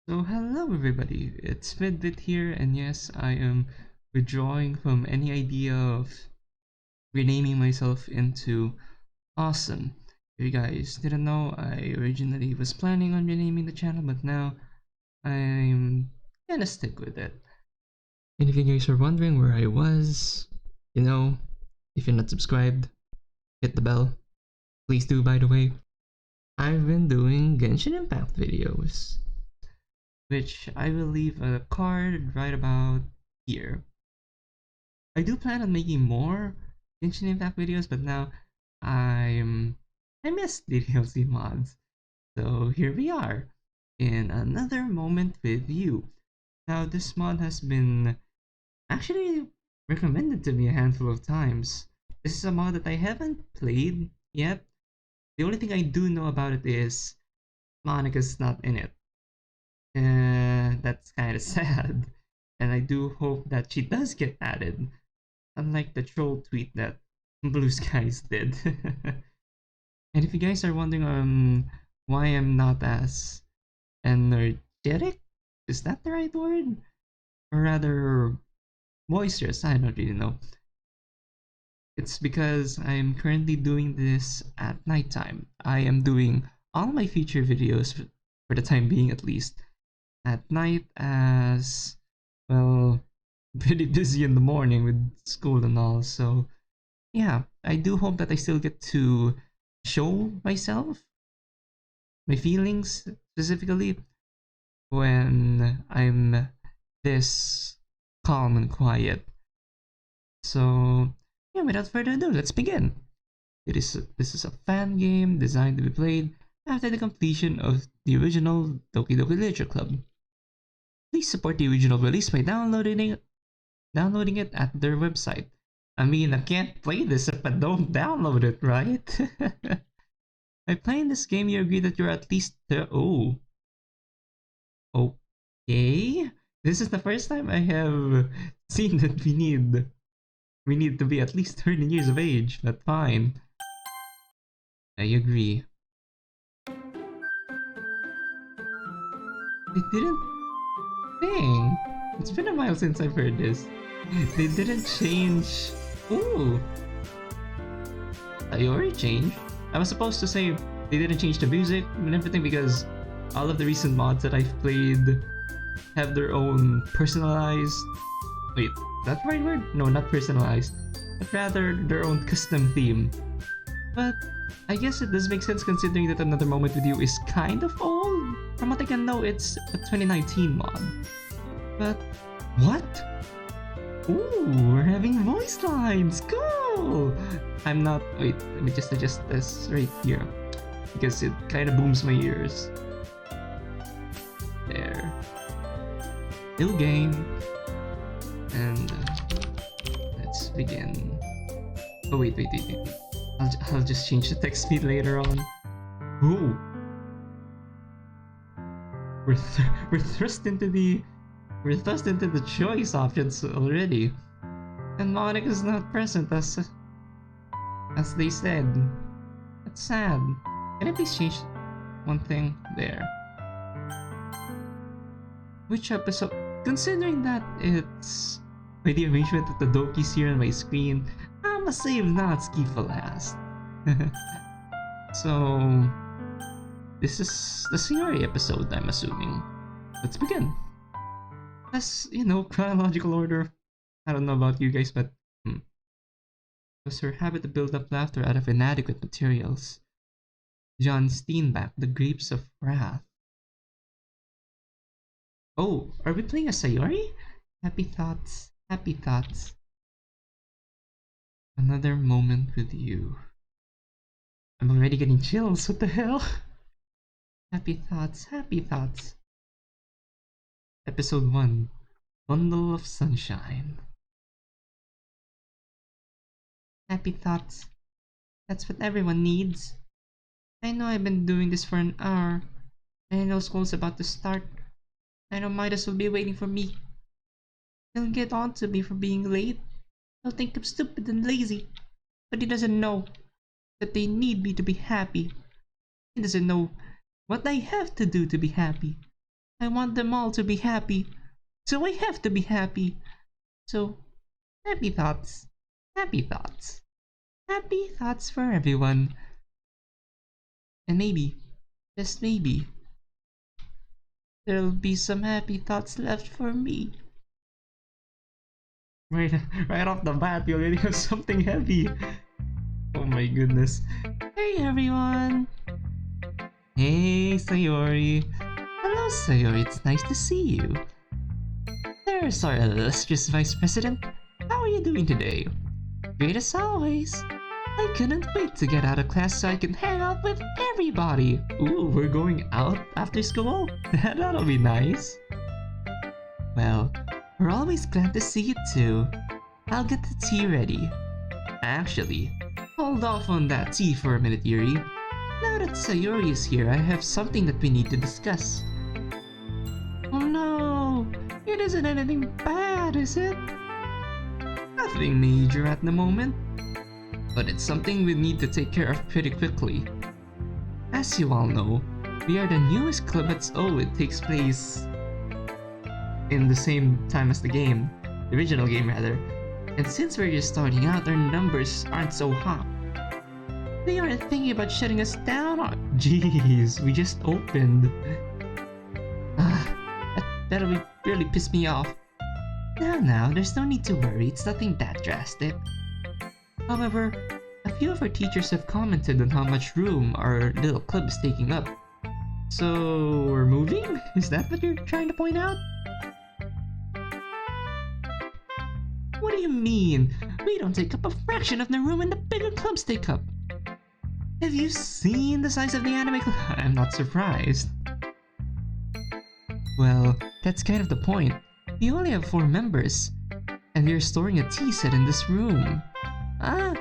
So hello everybody, it's MidBit here, and yes, I am withdrawing from any idea of renaming myself into Awesome. If you guys didn't know, I originally was planning on renaming the channel, but now I'm gonna stick with it. And if you guys are wondering where I was, if you're not subscribed, hit the bell. Please do, by the way. I've been doing Genshin Impact videos, which I will leave a card right about here. I do plan on making more Genshin Impact videos, but now I miss DDLC mods. So here we are in another moment with you. Now this mod has been actually recommended to me a handful of times. This is a mod that I haven't played yet. The only thing I do know about it is Monika's not in it. That's kind of sad. And I do hope that she does get added, unlike the troll tweet that Blue Skies did. And if you guys are wondering why I'm not as energetic, is that the right word? Or rather boisterous, I don't really know. It's because I'm currently doing this at nighttime. I am doing all my future videos, for the time being at least, at night, as well, pretty busy in the morning with school and all. So yeah, I do hope that I still get to show myself, my feelings specifically, when I'm this calm and quiet. So yeah, without further ado, let's begin. This is a fan game designed to be played after the completion of the original Doki Doki Literature Club. Please support the original release by downloading it at their website. I mean, I can't play this if I don't download it, right? By playing this game, you agree that you're at least oh. Okay. This is the first time I have seen that we need to be at least 13 years of age, but fine. I agree. They didn't. Dang. It's been a while since I've heard this. They didn't change. Ooh. Sayori changed. I was supposed to say they didn't change the music and everything because all of the recent mods that I've played have their own personalized. Wait, that's the right word? No, not personalized, but rather their own custom theme. But I guess it does make sense considering that Another Moment With You is kind of old. From what I can know, it's a 2019 mod. But what? Ooh, we're having voice lines. Cool. I'm not. Wait, let me just adjust this right here because it kind of booms my ears. There. New game. And let's begin. Oh wait. I'll just change the text speed later on. Ooh. We're thrust into the choice options already, and Monika's not present as they said. That's sad. Can I please change one thing there? Which episode? Considering that it's by the arrangement of the Dokis here on my screen, I'ma save Natsuki for last. So this is the Sayori episode, I'm assuming. Let's begin. As chronological order. I don't know about you guys, but it was her habit to build up laughter out of inadequate materials. John Steinbeck, The Grapes of Wrath. Oh, are we playing a Sayori? Happy thoughts, happy thoughts. Another moment with you. I'm already getting chills, what the hell? Happy thoughts, happy thoughts. Episode 1, Bundle of Sunshine. Happy thoughts. That's what everyone needs. I know I've been doing this for an hour. I know school's about to start. I know Midas will be waiting for me. He'll get on to me for being late. He'll think I'm stupid and lazy. But he doesn't know that they need me to be happy. He doesn't know what I have to do to be happy. I want them all to be happy. So I have to be happy. So, happy thoughts. Happy thoughts. Happy thoughts for everyone. And maybe, just maybe, there'll be some happy thoughts left for me. Right, right off the bat, you already have something heavy. Oh my goodness. Hey everyone! Hey Sayori! Hello Sayori, it's nice to see you. There's our illustrious Vice President. How are you doing today? Great as always. I couldn't wait to get out of class so I can hang out with everybody. Ooh, we're going out after school? That'll be nice. Well, we're always glad to see you too. I'll get the tea ready. Actually, hold off on that tea for a minute, Yuri. Now that Sayori is here, I have something that we need to discuss. Oh no! It isn't anything bad, is it? Nothing major at the moment. But it's something we need to take care of pretty quickly. As you all know, we are the newest club at O. It takes place in the same time as the game, the original game rather. And since we're just starting out, our numbers aren't so hot. They aren't thinking about shutting us down or— Jeez, we just opened. That'll really piss me off. Now, there's no need to worry, it's nothing that drastic. However, a few of our teachers have commented on how much room our little club is taking up. So, we're moving? Is that what you're trying to point out? What do you mean? We don't take up a fraction of the room and the bigger clubs take up. Have you seen the size of the anime club? I'm not surprised. Well, that's kind of the point. We only have 4 members, and we're storing a tea set in this room. Ah!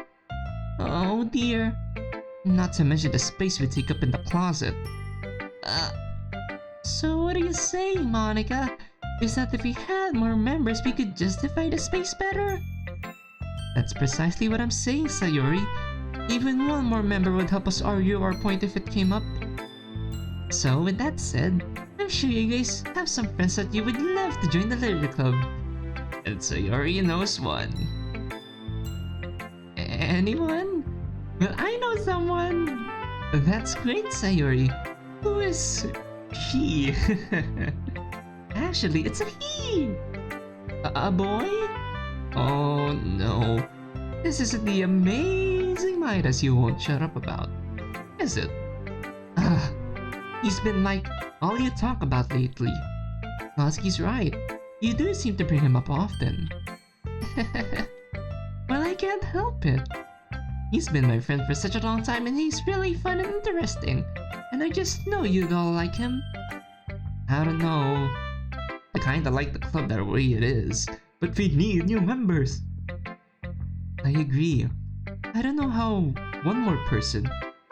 Oh dear. Not to mention the space we take up in the closet. So what are you saying, Monika? Is that if we had more members, we could justify the space better? That's precisely what I'm saying, Sayori. Even one more member would help us argue our point if it came up. So with that said, I'm sure you guys have some friends that you would love to join the Literary Club. And Sayori knows one. Anyone? Well, I know someone! That's great, Sayori. Who is she? Actually, it's a he! A boy? Oh no. This isn't the amazing Midas you won't shut up about, is it? He's been like all you talk about lately. Natsuki's right. You do seem to bring him up often. Well, I can't help it. He's been my friend for such a long time and he's really fun and interesting. And I just know you'd all like him. I don't know. I kinda like the club that way it is, but we need new members. I agree. I don't know how one more person,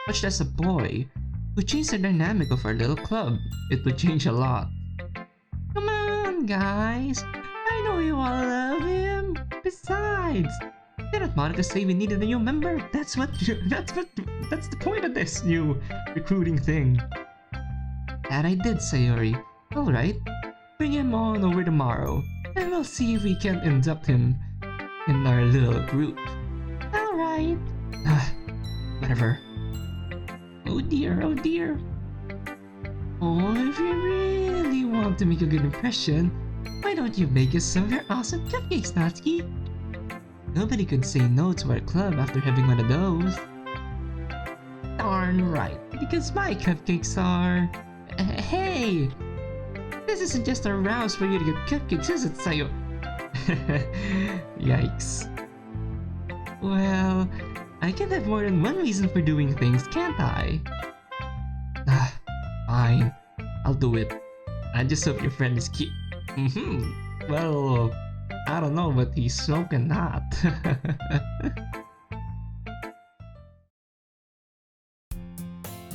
much less a boy, would change the dynamic of our little club. It would change a lot. Come on, guys. I know you all love him. Besides, didn't Monika say we needed a new member? That's the point of this new recruiting thing. That I did, Sayori. Alright, bring him on over tomorrow, and we'll see if we can induct him in our little group. Alright. Whatever. Oh dear, oh dear. Oh, if you really want to make a good impression, why don't you make us some of your awesome cupcakes, Natsuki? Nobody could say no to our club after having one of those. Darn right, because my cupcakes are— Hey! This isn't just a rouse for you to get cupcakes, is it, Sayo? Yikes. Well, I can have more than one reason for doing things, can't I? Fine. I'll do it. I just hope your friend is cute. Well, I don't know, but he's smoking hot.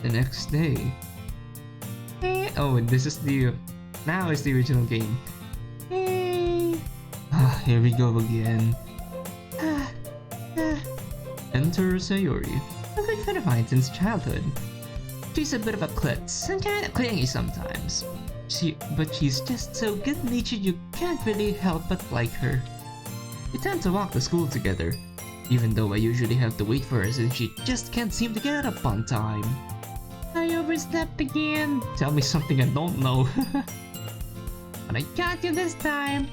The next day. Hey, oh, and this is the— now is the original game. Hey! Here we go again. Enter Sayori, a good friend of mine since childhood. She's a bit of a klutz and kinda clingy sometimes. But she's just so good-natured you can't really help but like her. We tend to walk to school together, even though I usually have to wait for her since she just can't seem to get up on time. I overslept again. Tell me something I don't know. But I got you this time.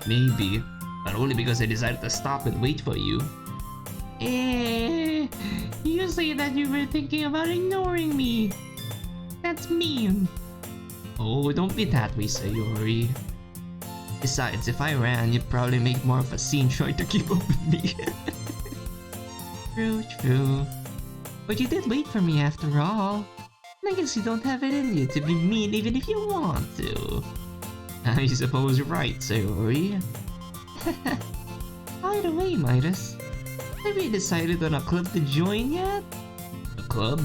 Maybe, but only because I decided to stop and wait for you. You say that you were thinking about ignoring me. That's mean. Oh, don't be that way, Sayori. Besides, if I ran, you'd probably make more of a scene trying to keep up with me. True. But you did wait for me after all. I guess you don't have it in you to be mean even if you want to. I suppose you're right, Sayori. By the way, Midas, have you decided on a club to join yet? A club?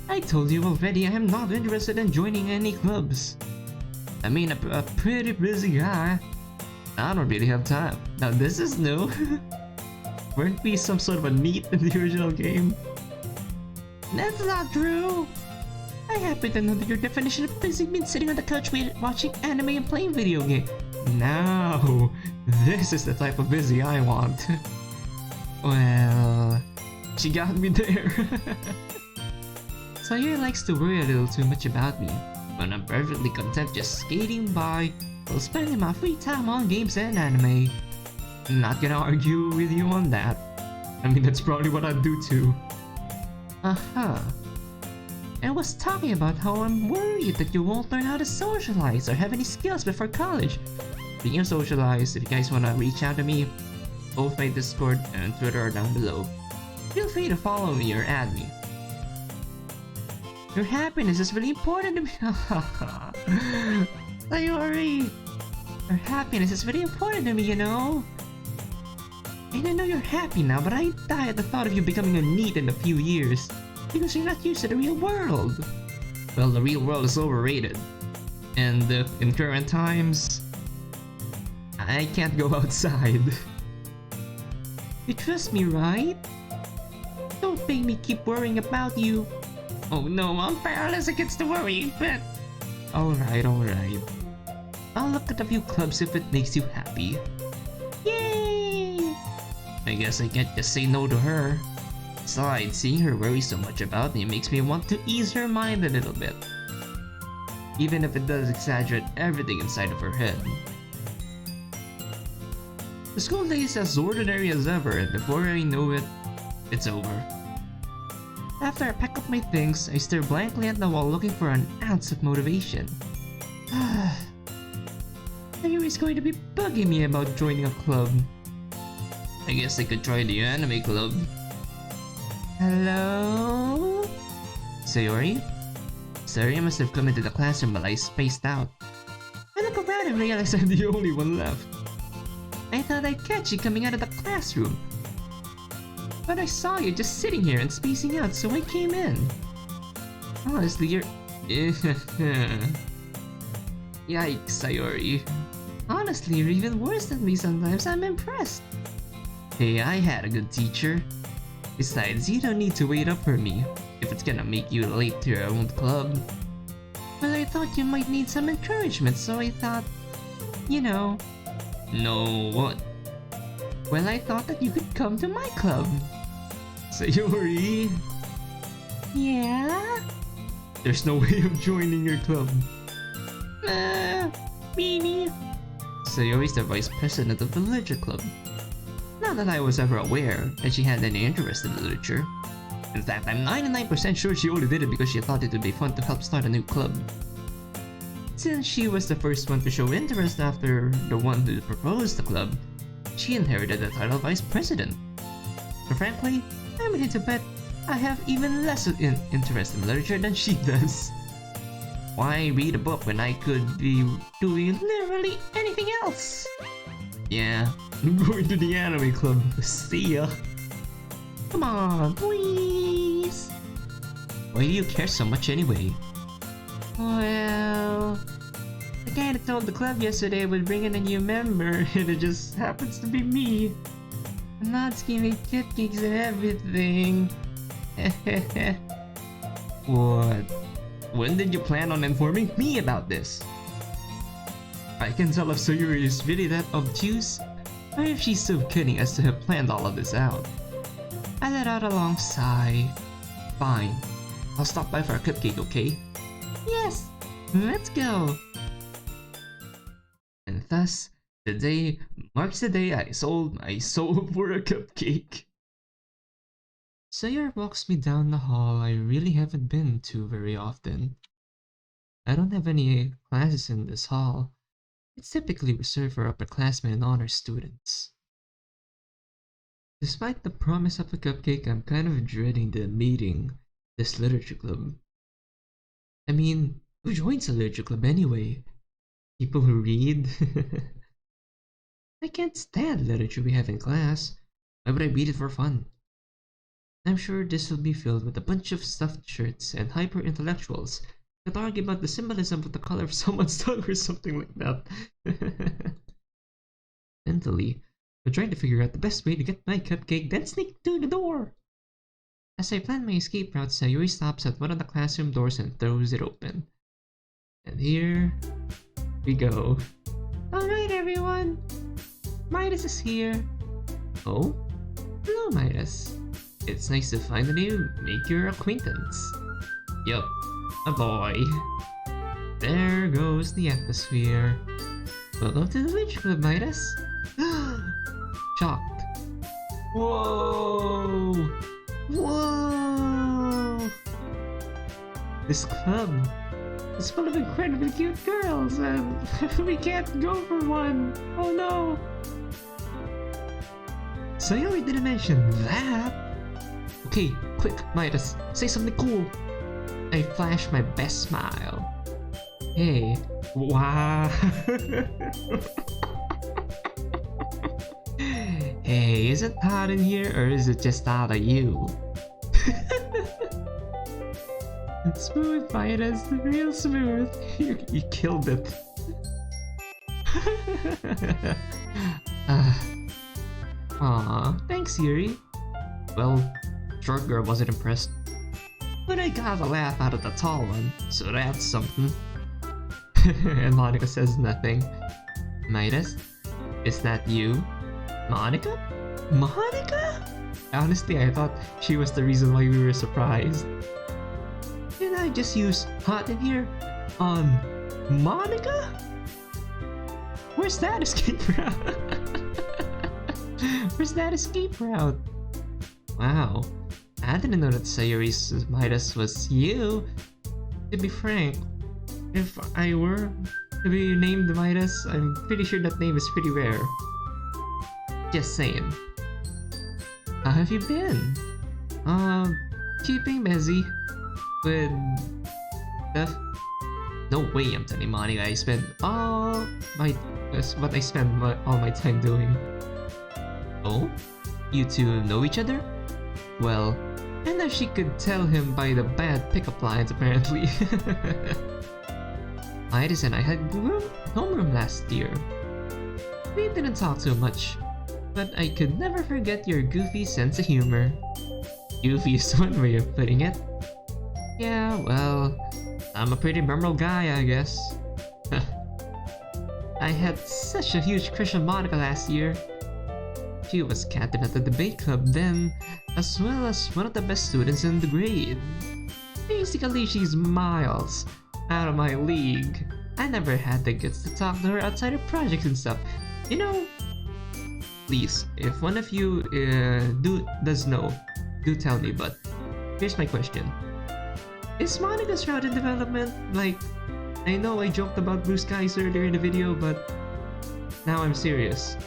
I told you already I am not interested in joining any clubs. I mean, a pretty busy guy. I don't really have time. Now this is new. Weren't we some sort of a NEET in the original game? That's not true. I happen to know that your definition of busy means sitting on the couch watching anime and playing video games. Now, this is the type of busy I want. Well, she got me there. Sayori likes to worry a little too much about me, but I'm perfectly content just skating by while spending my free time on games and anime. I'm not gonna argue with you on that. I mean, that's probably what I'd do too. I was talking about how I'm worried that you won't learn how to socialize or have any skills before college. Speaking of socialize, if you guys wanna reach out to me, both my Discord and Twitter are down below. Feel free to follow me or add me. Your happiness is really important to me. Sayori! Your happiness is really important to me, you know? And I know you're happy now, but I die at the thought of you becoming a NEET in a few years. Because you're not used to the real world. Well, the real world is overrated. And in current times, I can't go outside. You trust me, right? Don't make me keep worrying about you. Oh no, I'm powerless against the worry, but... Alright. I'll look at a few clubs if it makes you happy. Yay! I guess I can't just say no to her. Besides, seeing her worry so much about me makes me want to ease her mind a little bit. Even if it does exaggerate everything inside of her head. The school day is as ordinary as ever, and before I know it, it's over. After I pack up my things, I stare blankly at the wall looking for an ounce of motivation. Sayori's going to be bugging me about joining a club. I guess I could try the anime club. Hello? Sayori? Sayori must have come into the classroom while I spaced out. I look around and realize I'm the only one left. I thought I'd catch you coming out of the classroom. But I saw you just sitting here and spacing out, so I came in. Honestly, you're... Yikes, Sayori. Honestly, you're even worse than me sometimes. I'm impressed. Hey, I had a good teacher. Besides, you don't need to wait up for me if it's gonna make you late to your own club. Well, I thought you might need some encouragement, so I thought... You know... No, what? Well, I thought that you could come to my club. Sayori? Yeah? There's no way of joining your club. Really? Sayori's the vice president of the literature club. Not that I was ever aware that she had any interest in literature. In fact, I'm 99% sure she only did it because she thought it would be fun to help start a new club. Since she was the first one to show interest after the one who proposed the club, she inherited the title of vice president. But frankly, I'm willing to bet I have even less interest in literature than she does. Why read a book when I could be doing literally anything else? Yeah, I'm going to the anime club. See ya. Come on, please. Why do you care so much anyway? Well, I kinda told the club yesterday I would bring in a new member, and it just happens to be me. Natsuki made cupcakes and everything. What? When did you plan on informing me about this? I can tell if Sayori is really that obtuse, or if she's so cunning as to have planned all of this out. I let out a long sigh. Fine. I'll stop by for a cupcake, okay? Yes! Let's go! And thus, today marks the day I sold my soul for a cupcake. Sayori walks me down the hall I really haven't been to very often. I don't have any classes in this hall. It's typically reserved for upperclassmen and honor students. Despite the promise of a cupcake, I'm kind of dreading the meeting, this literature club. I mean, who joins a literature club anyway? People who read? I can't stand literature we have in class. Why would I read it for fun? I'm sure this will be filled with a bunch of stuffed shirts and hyper-intellectuals that argue about the symbolism of the color of someone's tongue or something like that. Mentally, I'm trying to figure out the best way to get my cupcake, then sneak through the door. As I plan my escape route, Sayori stops at one of the classroom doors and throws it open. And here we go. Alright everyone, Midas is here. Oh? Hello Midas. It's nice to finally make your acquaintance. Yup, a boy. There goes the atmosphere. Welcome to the Witch Club, Midas. Shocked. Whoa! Whoa! This club is full of incredibly cute girls and we can't go for one. Oh no! Sayori didn't mention that! Okay, quick, Midas, say something cool! I flash my best smile. Hey, wow! Hey, is it hot in here or is it just out of you? Smooth, Midas, real smooth. You killed it. Aw, thanks, Yuri. Well, short girl wasn't impressed. But I got a laugh out of the tall one, so that's something. And Monika says nothing. Midas, is that you? Monika? Monika? Honestly, I thought she was the reason why we were surprised. Did I just use hot in here on Monika? Where's that escape route? Where's that escape route? Wow, I didn't know that Sayori's Midas was you. To be frank, if I were to be named Midas, I'm pretty sure that name is pretty rare. Just saying. How have you been? Keeping busy with stuff. No way I'm telling Monika I spend all my what I spend all my time doing. Oh? You two know each other? Well, I know she could tell him by the bad pickup lines apparently. Midas and I had homeroom last year. We didn't talk too much, but I could never forget your goofy sense of humor. Goofy is one way of putting it. Yeah, well, I'm a pretty memorable guy, I guess. I had such a huge crush on Monika last year. She was captain at the debate club then, as well as one of the best students in the grade. Basically, she's miles out of my league. I never had the guts to talk to her outside of projects and stuff. You know, please, if one of you does know, do tell me, but here's my question. Is Monika's route in development? Like, I know I joked about blue skies earlier in the video, but now I'm serious.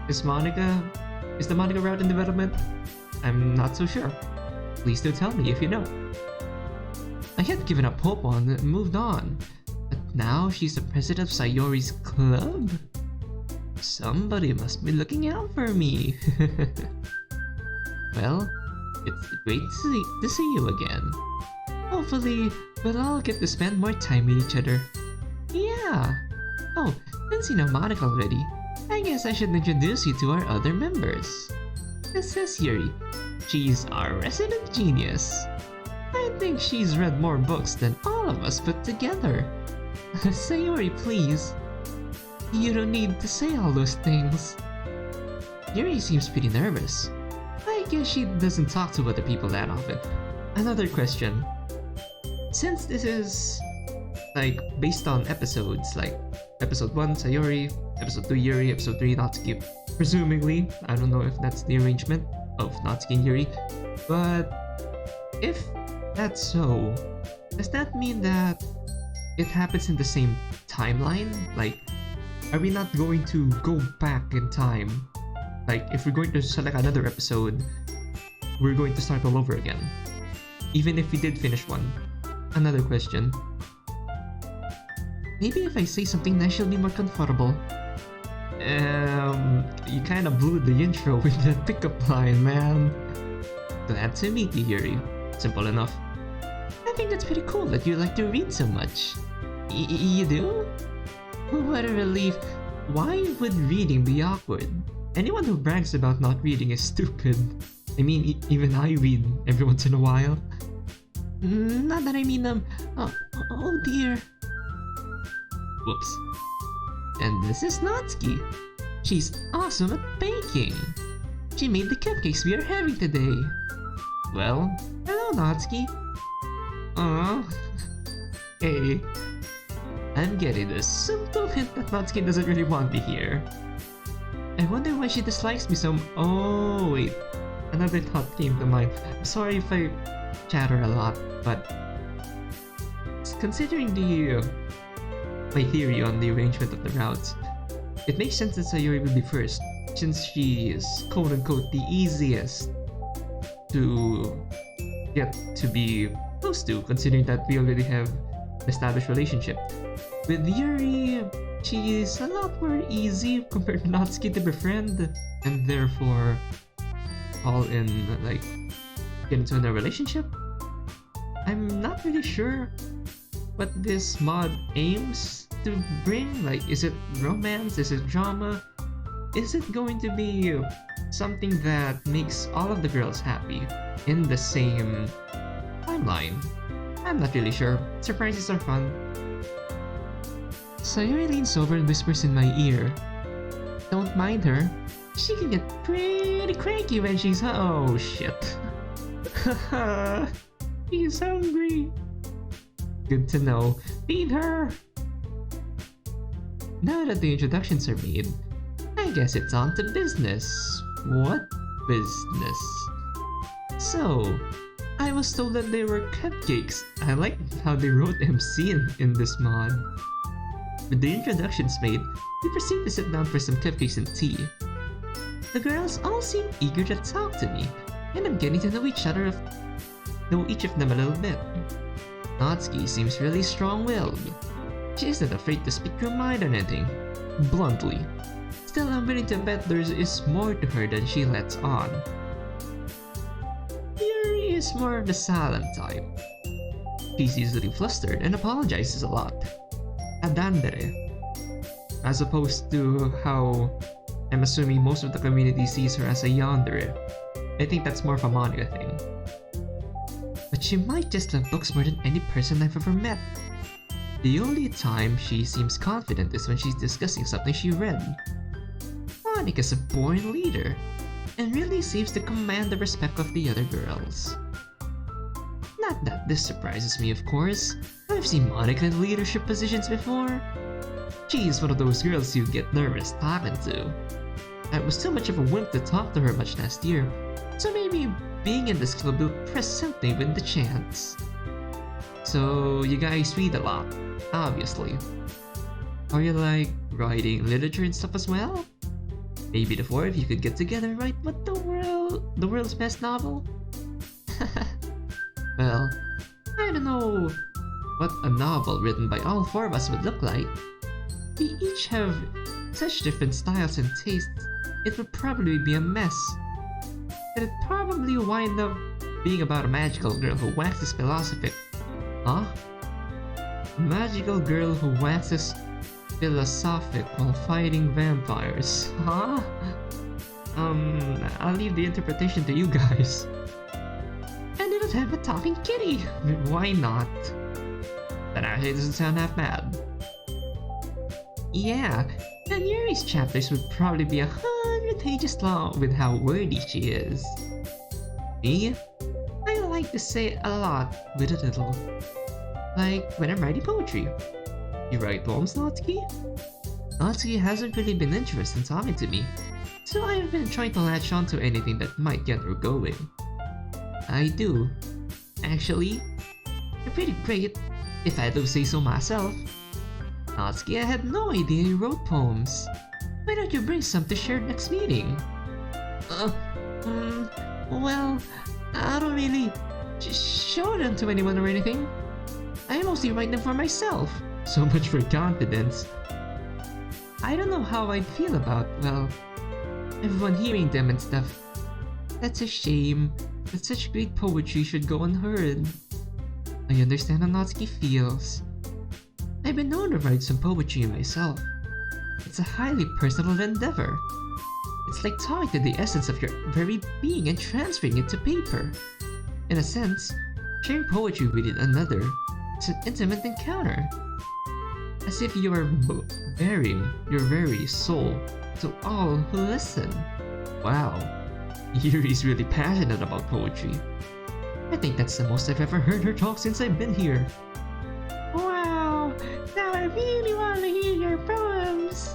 Is the Monika route in development? I'm not so sure. Please do tell me if you know. I had given up hope on it and moved on, but now she's the president of Sayori's club? Somebody must be looking out for me. Well, it's great to see you again. Hopefully, we'll all get to spend more time with each other. Yeah! Oh, since you know Monika already, I guess I should introduce you to our other members. This is Yuri. She's our resident genius. I think she's read more books than all of us put together. Sayori, please. You don't need to say all those things. Yuri seems pretty nervous. I guess she doesn't talk to other people that often. Another question. Since this is like based on episodes, like episode 1 Sayori, episode 2 Yuri, episode 3 Natsuki, presumably, I don't know if that's the arrangement of Natsuki and Yuri, but if that's so, does that mean that it happens in the same timeline? Like, are we not going to go back in time? Like, if we're going to select another episode, we're going to start all over again, even if we did finish one. Another question. Maybe if I say something nice, she'll be more comfortable. You kinda blew the intro with that pickup line, man. Glad to meet you, Yuri. Simple enough. I think that's pretty cool that you like to read so much. You do? What a relief. Why would reading be awkward? Anyone who brags about not reading is stupid. I mean, even I read every once in a while. Not that I mean, oh dear. Whoops. And this is Natsuki. She's awesome at baking. She made the cupcakes we are having today. Well, hello Natsuki. Hey. I'm getting the subtle hint that Natsuki doesn't really want me here. I wonder why she dislikes me so Oh, wait. Another thought came to mind. I'm sorry if I chatter a lot, but considering my theory on the arrangement of the routes, it makes sense that Sayori will be first, since she is quote-unquote the easiest to get to be close to, considering that we already have an established relationship. With Yuri, she is a lot more easy compared to Natsuki to befriend, and therefore all in, like, get into a relationship. I'm not really sure what this mod aims to bring. Like, is it romance? Is it drama? Is it going to be something that makes all of the girls happy in the same timeline? I'm not really sure. Surprises are fun. Sayori leans over and whispers in my ear. Don't mind her. She can get pretty cranky when she's oh shit. He's hungry. Good to know. Feed her! Now that the introductions are made, I guess it's on to business. What business? So, I was told that they were cupcakes. I like how they wrote MC in this mod. With the introductions made, we proceed to sit down for some cupcakes and tea. The girls all seem eager to talk to me, and I'm getting to know each of them a little bit. Natsuki seems really strong-willed. She isn't afraid to speak her mind on anything, bluntly. Still, I'm willing to bet there is more to her than she lets on. Yuri is more of the silent type. She's easily flustered and apologizes a lot. Adandere. As opposed to how I'm assuming most of the community sees her as a yandere. I think that's more of a monika thing. But she might just love books more than any person I've ever met. The only time she seems confident is when she's discussing something she read. Monika's a born leader, and really seems to command the respect of the other girls. Not that this surprises me, of course. I've seen Monika in leadership positions before. She's one of those girls you get nervous talking to. I was too much of a wimp to talk to her much last year, so maybe being in this club will present me with the chance. So you guys read a lot, obviously. Are you like writing literature and stuff as well? Maybe the four of you could get together and write what the world's best novel? Well, I don't know what a novel written by all four of us would look like. We each have such different styles and tastes, it would probably be a mess. It'd probably wind up being about a magical girl who waxes philosophic. Huh? Magical girl who waxes philosophic while fighting vampires. Huh? I'll leave the interpretation to you guys. And it'll Let's have a talking kitty! Why not? That actually doesn't sound half bad. Yeah, and Yuri's chapters would probably be 100 pages long with how wordy she is. Me? I like to say a lot with a little. Like when I'm writing poetry. You write poems, Natsuki? Natsuki hasn't really been interested in talking to me, so I've been trying to latch onto anything that might get her going. I do. Actually, they're pretty great, if I do say so myself. Natsuki, I had no idea you wrote poems. Why don't you bring some to share next meeting? Well, I don't really show them to anyone or anything. I mostly write them for myself. So much for confidence. I don't know how I'd feel about, well, everyone hearing them and stuff. That's a shame that such great poetry should go unheard. I understand how Natsuki feels. I've been known to write some poetry myself. It's a highly personal endeavor. It's like talking to the essence of your very being and transferring it to paper. In a sense, sharing poetry with another is an intimate encounter. As if you are bearing your very soul to all who listen. Wow, Yuri's really passionate about poetry. I think that's the most I've ever heard her talk since I've been here. Wow, now I really want to hear your poems.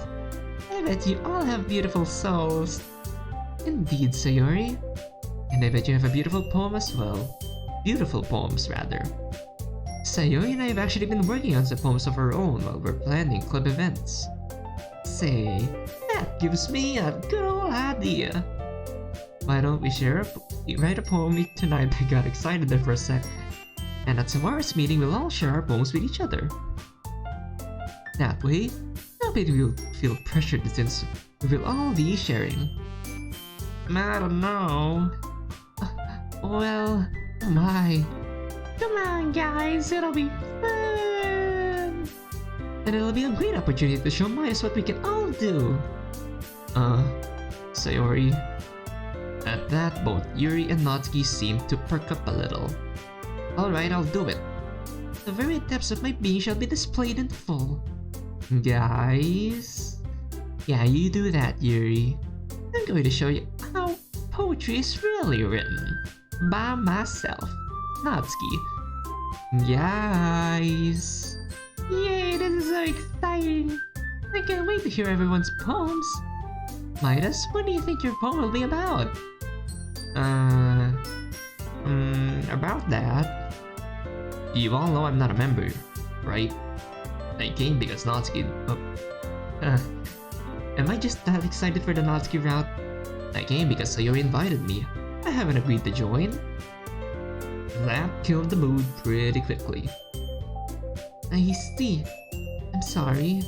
I bet you all have beautiful souls. Indeed, Sayori. And I bet you have a beautiful poem as well. Beautiful poems, rather. Sayori and I have actually been working on some poems of our own while we're planning club events. Say, that gives me a good old idea. Why don't we write a poem tonight? I got excited there for a sec. And at tomorrow's meeting, we'll all share our poems with each other. That way, nobody will feel pressured since we will all be sharing. I don't know. Well, oh my. Come on, guys, it'll be fun! And it'll be a great opportunity to show Miles what we can all do. Sayori. At that, both Yuri and Natsuki seemed to perk up a little. Alright, I'll do it. The very depths of my being shall be displayed in full. Guys? Yeah, you do that, Yuri. I'm going to show you how poetry is really written. By myself. Natsuki. Guys. Yay, this is so exciting. I can't wait to hear everyone's poems. Midas, what do you think your poem will be about? About that. You all know I'm not a member, right? I came because Natsuki... am I just that excited for the Natsuki route? I came because Sayori invited me. I haven't agreed to join. That killed the mood pretty quickly. I see. I'm sorry.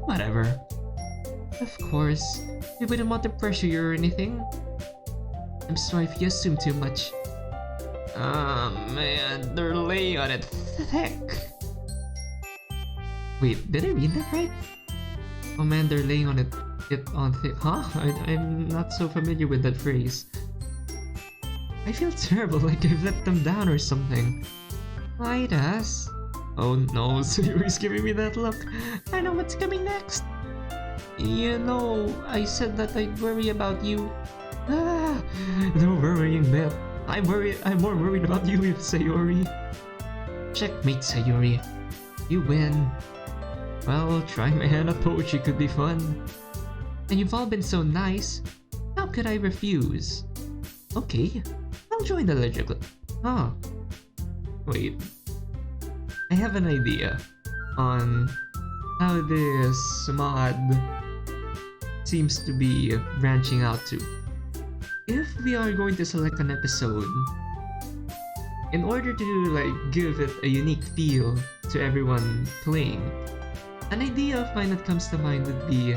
Whatever. Of course, we wouldn't want to pressure you or anything. I'm sorry if you assume too much. Man, they're laying on it thick. Wait, did I read that right? Oh man, they're laying on it on thick. Huh? I'm not so familiar with that phrase. I feel terrible, like I've let them down or something. Midas? Oh no, Sayori's giving me that look. I know what's coming next. You know, I said that I'd worry about you. No worrying, Beth. I'm more worried about you, Sayori. Checkmate, Sayori. You win. Well, trying my hand at poetry could be fun. And you've all been so nice. How could I refuse? Okay, I'll join the Ledger Club. Huh. Wait. I have an idea on how this mod seems to be branching out to. If we are going to select an episode, in order to give it a unique feel to everyone playing, an idea of mine that comes to mind would be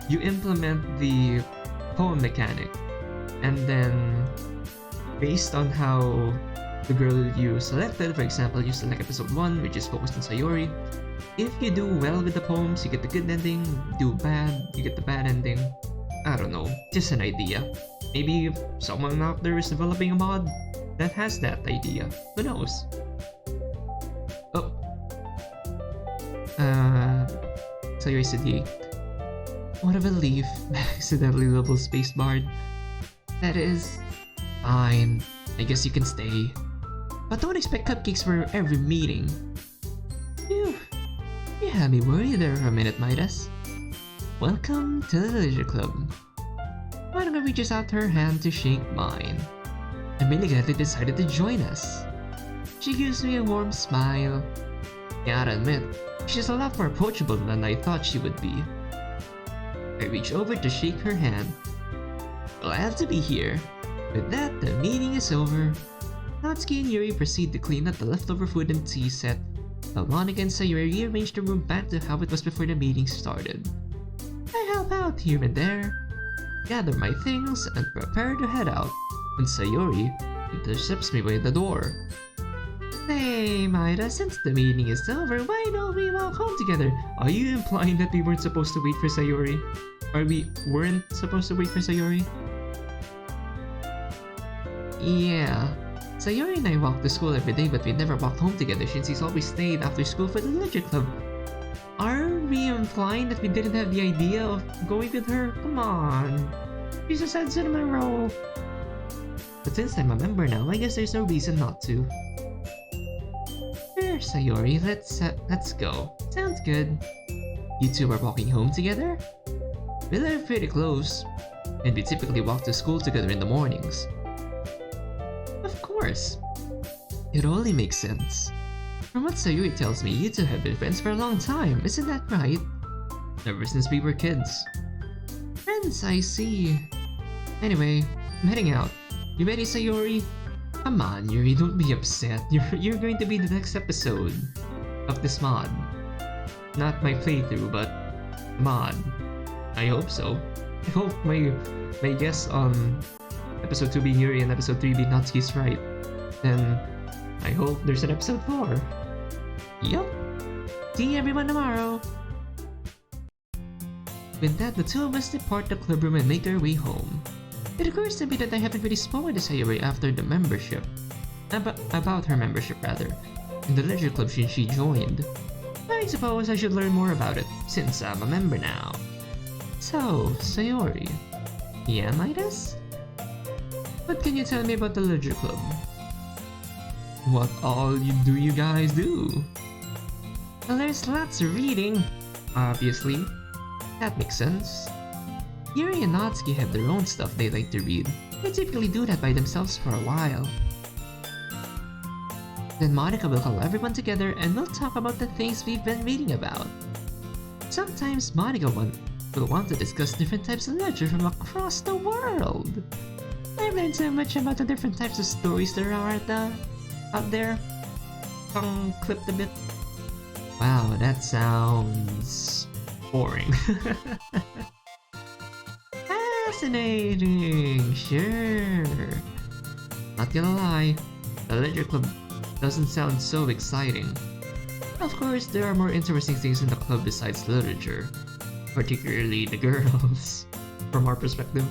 you implement the poem mechanic, and then based on how the girl you selected, for example, you select episode 1, which is focused on Sayori. If you do well with the poems, you get the good ending. Do bad, you get the bad ending. I don't know, just an idea. Maybe someone out there is developing a mod that has that idea. Who knows? Oh. Sayori said, what if a leaf accidentally level spacebarred? That is... fine. I guess you can stay. But don't expect cupcakes for every meeting. Phew. You had me worried there for a minute, Midas. Welcome to the Leisure Club. Monika reaches out her hand to shake mine. I'm really glad they decided to join us. She gives me a warm smile. Gotta admit, she's a lot more approachable than I thought she would be. I reach over to shake her hand. Glad to be here. With that, the meeting is over. Natsuki and Yuri proceed to clean up the leftover food and tea set, while Monika and Sayori rearrange the room back to how it was before the meeting started. I help out here and there, gather my things, and prepare to head out, when Sayori intercepts me by the door. Hey, Maida, since the meeting is over, why don't we walk home together? Are you implying that we weren't supposed to wait for Sayori? Or we weren't supposed to wait for Sayori? Yeah. Sayori and I walk to school every day, but we never walked home together since he's always stayed after school for the Leisure Club. Are we implying that we didn't have the idea of going with her? Come on. She's a sad cinnamon roll. But since I'm a member now, I guess there's no reason not to. Sure, Sayori, let's go. Sounds good. You two are walking home together? We live pretty close, and we typically walk to school together in the mornings. Of course. It only makes sense. From what Sayori tells me, you two have been friends for a long time, isn't that right? Ever since we were kids. Friends, I see. Anyway, I'm heading out. You ready, Sayori? Come on, Yuri, don't be upset. You're going to be the next episode of this mod. Not my playthrough, but mod. I hope so. I hope my guess on episode 2 be Yuri and episode 3 be Natsuki's right. Then I hope there's an episode 4. Yup. See everyone tomorrow. With that, the two of us depart the club room and make our way home. It occurs to me that I haven't really spoken to Sayori after the membership. About her membership, rather. In the Leisure Club since she joined. I suppose I should learn more about it, since I'm a member now. So, Sayori. Yeah, Midas? What can you tell me about the Leisure Club? What all do you guys do? Well, there's lots of reading, obviously. That makes sense. Yuri and Natsuki have their own stuff they like to read. They typically do that by themselves for a while. Then Monika will call everyone together and we'll talk about the things we've been reading about. Sometimes Monika will want to discuss different types of literature from across the world. I've learned so much about the different types of stories there are out there. Tongue clipped a bit. Wow, that sounds boring. Fascinating, sure. Not gonna lie, the Leisure Club doesn't sound so exciting. Of course, there are more interesting things in the club besides literature, particularly the girls, from our perspective.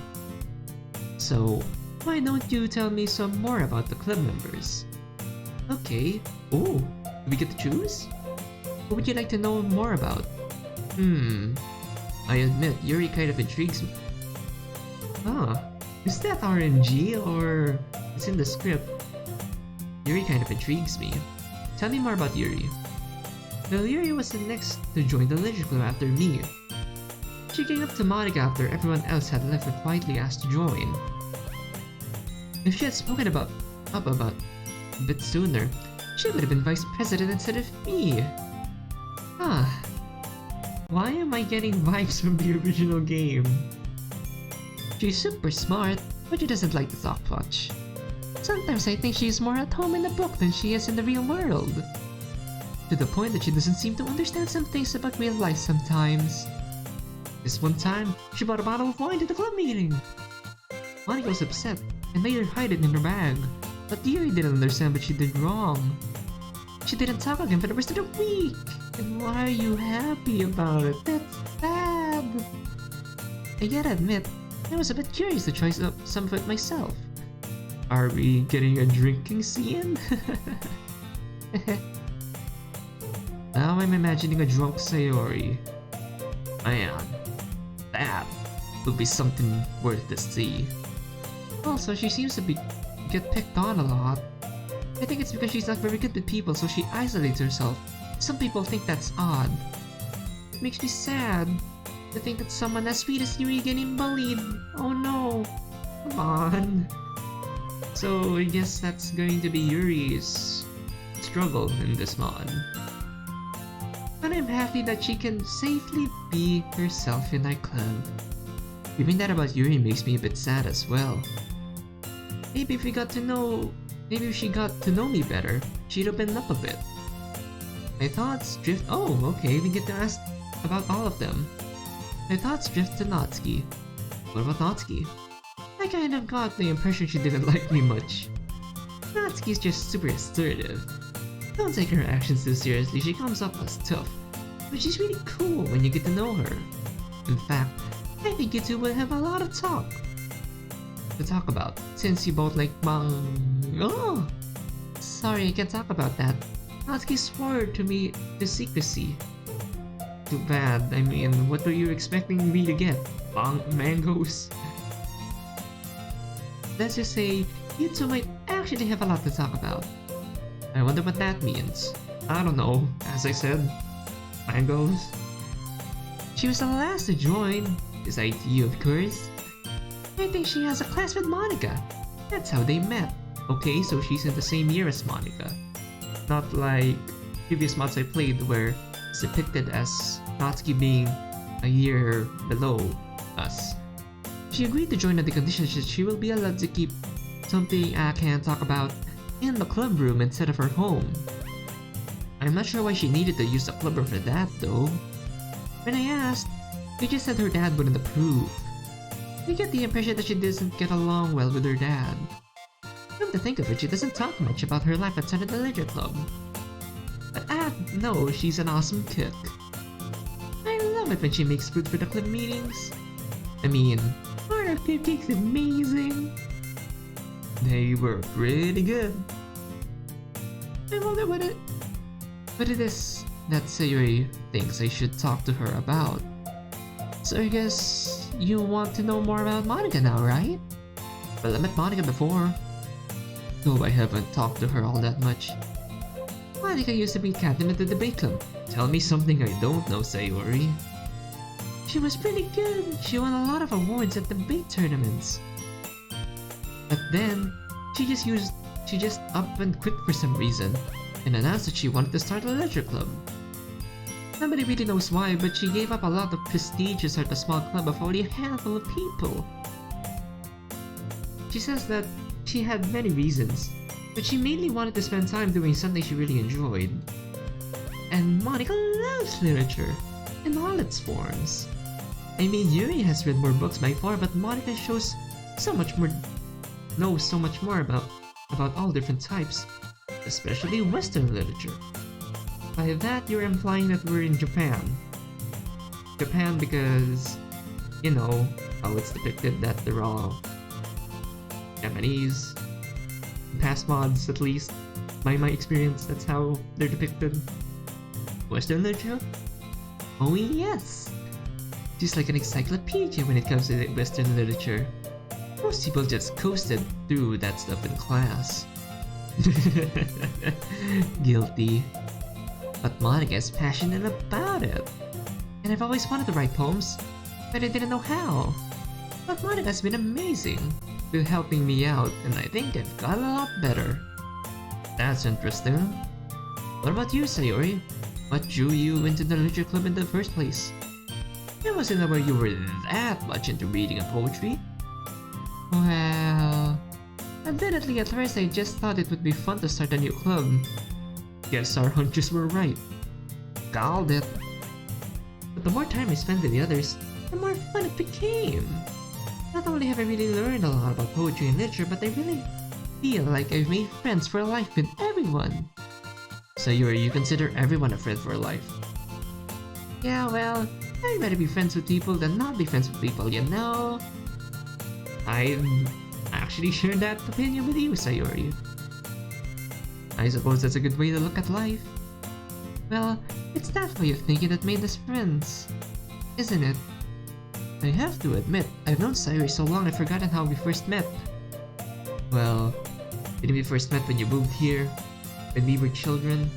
So, why don't you tell me some more about the club members? Okay. Oh, do we get to choose? Who would you like to know more about? I admit, Yuri kind of intrigues me. Huh, is that RNG or it's in the script? Yuri kind of intrigues me. Tell me more about Yuri. Well, Yuri was the next to join the Leisure Club after me. She came up to Monika after everyone else had left and quietly asked to join. If she had spoken up about a bit sooner, she would have been vice president instead of me. Huh. Why am I getting vibes from the original game? She's super smart, but she doesn't like to talk much. Sometimes I think she's more at home in the book than she is in the real world. To the point that she doesn't seem to understand some things about real life sometimes. This one time, she brought a bottle of wine to the club meeting. Monika was upset and made her hide it in her bag, but Yuri didn't understand what she did wrong. She didn't talk again for the rest of the week. And why are you happy about it? That's bad. I gotta admit, I was a bit curious to try some of it myself. Are we getting a drinking scene? Now I'm imagining a drunk Sayori. Man, that would be something worth to see. Also, she seems to get picked on a lot. I think it's because she's not very good with people, so she isolates herself. Some people think that's odd. It makes me sad to think that someone as sweet as Yuri getting bullied. Oh no. Come on. So I guess that's going to be Yuri's struggle in this mod. But I'm happy that she can safely be herself in our club. Hearing that about Yuri makes me a bit sad as well. Maybe if she got to know me better, she'd open up a bit. My thoughts drift. Oh, okay, we get to ask about all of them. My thoughts drift to Natsuki. What about Natsuki? I kind of got the impression she didn't like me much. Natsuki's just super assertive. Don't take her actions too seriously, she comes up as tough. But she's really cool when you get to know her. In fact, I think you two will have a lot of talk to talk about, since you both like Oh! Sorry, I can't talk about that. Natsuki swore to me to secrecy. Too bad. I mean, what were you expecting me to get? Mangoes? Let's just say, you two might actually have a lot to talk about. I wonder what that means. I don't know, as I said. Mangoes? She was the last to join. Is IT, of course. I think she has a class with Monika. That's how they met. Okay, so she's in the same year as Monika. Not like previous mods I played where it's depicted as Natsuki being a year below us. She agreed to join on the conditions that she will be allowed to keep something I can't talk about in the club room instead of her home. I'm not sure why she needed to use the club room for that though. When I asked, she just said her dad wouldn't approve. I get the impression that she doesn't get along well with her dad. Come to think of it, she doesn't talk much about her life outside of the leisure club. But no, she's an awesome cook. I love it when she makes food for the club meetings. I mean, aren't her cupcakes amazing? They were pretty good. I wonder what it is that Sayori thinks I should talk to her about. So I guess you want to know more about Monika now, right? Well, I met Monika before, though I haven't talked to her all that much. Monika used to be captain of the debate club. Tell me something I don't know, Sayori. She was pretty good. She won a lot of awards at debate tournaments. But then, she just up and quit for some reason, and announced that she wanted to start a leisure club. Nobody really knows why, but she gave up a lot of prestige to start a small club of only a handful of people. She says that she had many reasons, but she mainly wanted to spend time doing something she really enjoyed. And Monika loves literature, in all its forms. I mean, Yuri has read more books by far, but Monika knows so much more about all different types, especially Western literature. By that, you're implying that we're in Japan. Japan because, you know, how it's depicted that they're all Japanese. In past mods, at least. By my experience, that's how they're depicted. Western literature? Oh yes! She's like an encyclopedia when it comes to Western literature. Most people just coasted through that stuff in class. Guilty. But Monika is passionate about it. And I've always wanted to write poems, but I didn't know how. But Monika's been amazing with helping me out, and I think I've got a lot better. That's interesting. What about you, Sayori? What drew you into the literature club in the first place? It wasn't aware you were that much into reading and poetry. Well, admittedly at first I just thought it would be fun to start a new club. Guess our hunches were right. Called it. But the more time I spent with the others, the more fun it became. Not only have I really learned a lot about poetry and literature, but I really feel like I've made friends for life with everyone. So you consider everyone a friend for life? Yeah, well, I'd rather be friends with people than not be friends with people, you know? I actually share that opinion with you, Sayori. I suppose that's a good way to look at life. Well, it's that way of thinking that made us friends, isn't it? I have to admit, I've known Sayori so long I've forgotten how we first met. Well, didn't we first met when you moved here? When we were children?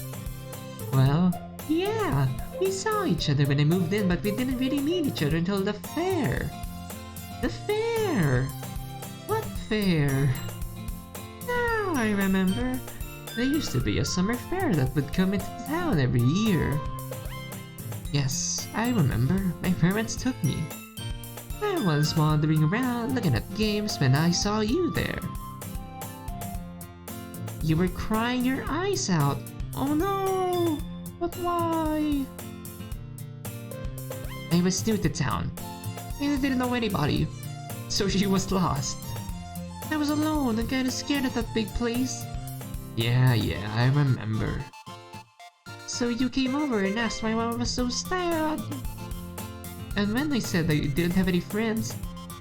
Well, yeah, we saw each other when I moved in, but we didn't really meet each other until the fair. The fair! What fair? Now I remember. There used to be a summer fair that would come into town every year. Yes, I remember. My parents took me. I was wandering around looking at games when I saw you there. You were crying your eyes out. Oh no! But why? I was new to town. I didn't know anybody, so she was lost. I was alone and kinda scared at that big place. Yeah, I remember. So you came over and asked why I was so sad. And when I said that you didn't have any friends,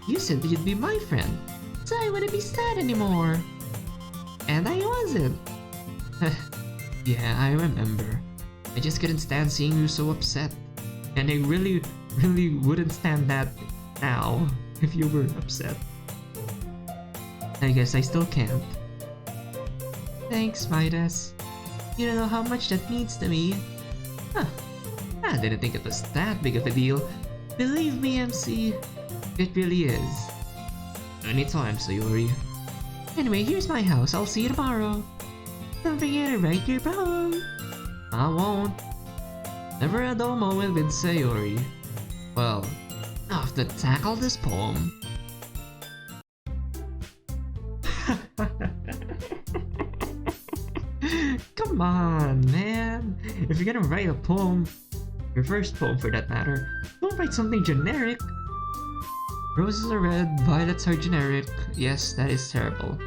you said that you'd be my friend, so I wouldn't be sad anymore. And I wasn't. Yeah, I remember. I just couldn't stand seeing you so upset. And I really wouldn't stand that now if you were upset. I guess I still can't. Thanks, Midas. You don't know how much that means to me. Huh. I didn't think it was that big of a deal. Believe me, MC, it really is. Anytime, Sayori. Anyway, here's my house. I'll see you tomorrow. Don't forget to write your poem. I won't. Never a dull moment with Sayori. Well, I'll have to tackle this poem. Come on, man. If you're gonna write a poem, your first poem for that matter, don't write something generic. Roses are red, violets are generic. Yes, that is terrible.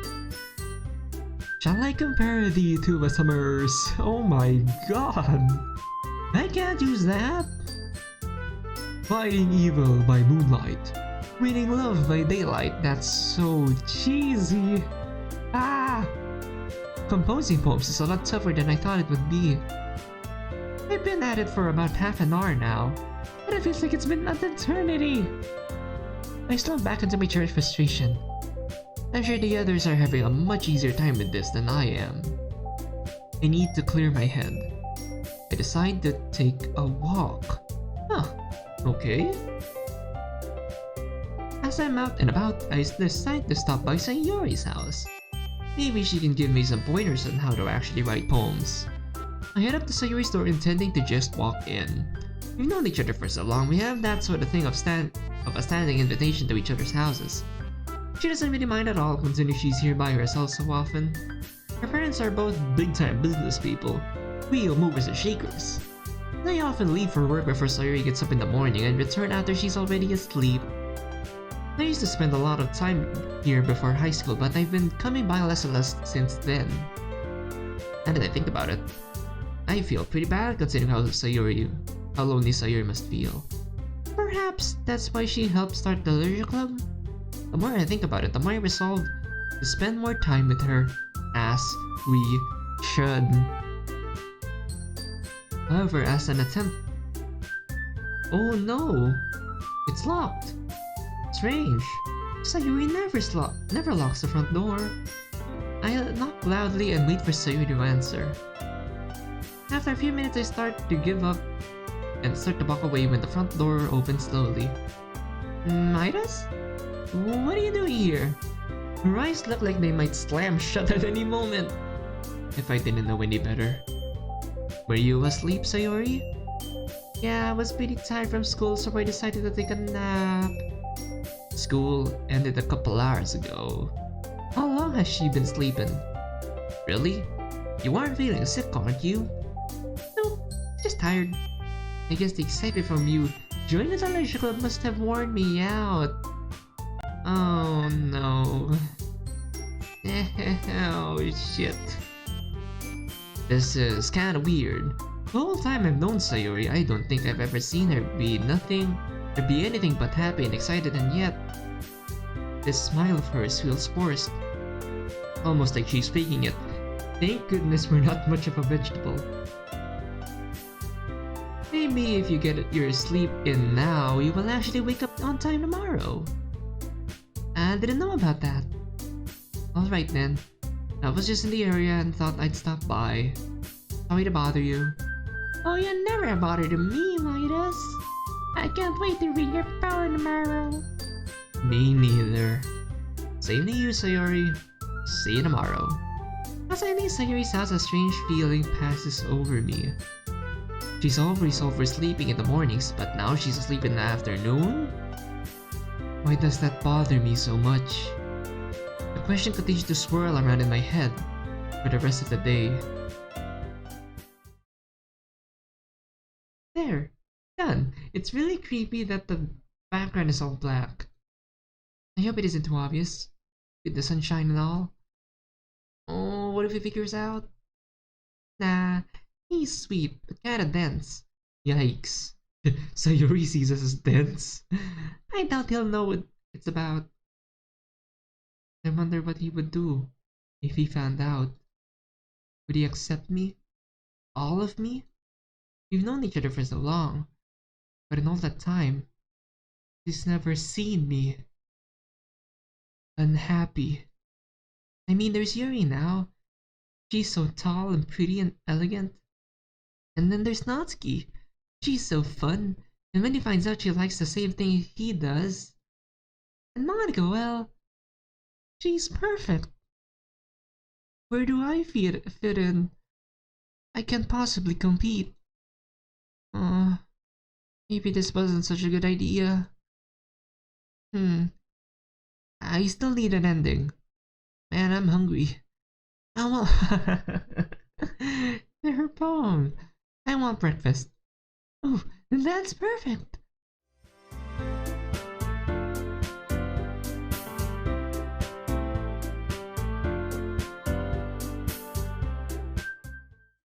Shall I compare thee to a summers? Oh my god. I can't use that. Fighting evil by moonlight. Winning love by daylight. That's so cheesy. Ah! Composing poems is a lot tougher than I thought it would be. I've been at it for about half an hour now, but it feels like it's been an eternity. I slumped back into my chair with frustration. I'm sure the others are having a much easier time with this than I am. I need to clear my head. I decide to take a walk. Huh, okay. As I'm out and about, I decide to stop by Sayori's house. Maybe she can give me some pointers on how to actually write poems. I head up to Sayori's door intending to just walk in. We've known each other for so long, we have that sort of thing of a standing invitation to each other's houses. She doesn't really mind at all considering she's here by herself so often. Her parents are both big-time business people, real movers and shakers. They often leave for work before Sayori gets up in the morning and return after she's already asleep. I used to spend a lot of time here before high school, but I've been coming by less and less since then. Now that I think about it, I feel pretty bad considering how lonely Sayori must feel. Perhaps that's why she helped start the literature club? The more I think about it, the more I resolve to spend more time with her, as we should. However, as an attempt... Oh no! It's locked! Strange. Sayori never locks the front door. I knock loudly and wait for Sayori to answer. After a few minutes I start to give up and start to walk away when the front door opens slowly. Midas? What are you doing here? Her eyes look like they might slam shut at any moment. If I didn't know any better. Were you asleep, Sayori? Yeah, I was pretty tired from school, so I decided to take a nap. School ended a couple hours ago. How long has she been sleeping? Really? You aren't feeling sick, aren't you? Nope, just tired. I guess the excitement from you joining the leisure club must have worn me out. Oh no. Oh shit. This is kinda weird. The whole time I've known Sayori, I don't think I've ever seen her be anything but happy and excited, and yet This smile of hers feels forced, almost like she's faking it. Thank goodness we're not much of a vegetable. Maybe if you get your sleep in now, you will actually wake up on time tomorrow. I didn't know about that. Alright then. I was just in the area and thought I'd stop by. Sorry to bother you. Oh, you're never a bother to me, Midas. I can't wait to read your poem tomorrow. Me neither. Same to you, Sayori. See you tomorrow. As I leave Sayori's house, a strange feeling passes over me. She's always oversleeping in the mornings, but now she's asleep in the afternoon? Why does that bother me so much? The question continues to swirl around in my head for the rest of the day. There! Done! It's really creepy that the background is all black. I hope it isn't too obvious, with the sunshine and all. Oh, what if he figures out? Nah, he's sweet, but kinda dense. Yikes. Sayori sees us as dense. I doubt he'll know what it's about. I wonder what he would do if he found out. Would he accept me? All of me? We've known each other for so long, but in all that time, he's never seen me unhappy. I mean, there's Yuri now. She's so tall and pretty and elegant. And then there's Natsuki. She's so fun. And when he finds out she likes the same thing he does. And Monika, well, she's perfect. Where do I fit in? I can't possibly compete. Maybe this wasn't such a good idea. I still need an ending. Man, I'm hungry. I want her poem. I want breakfast. Oh, that's perfect.